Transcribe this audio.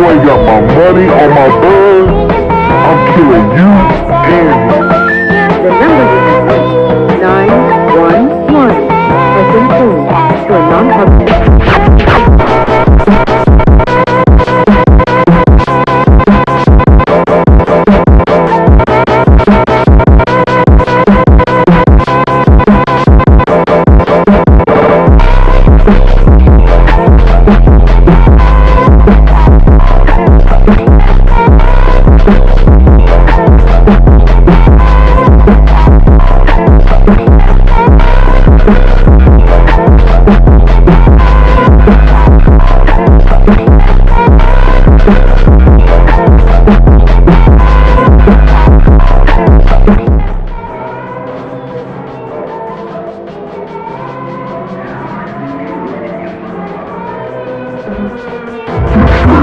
ain't got my money or my buzz, I'm killing you and him. The number you have reached, 911, has been changed to a non-public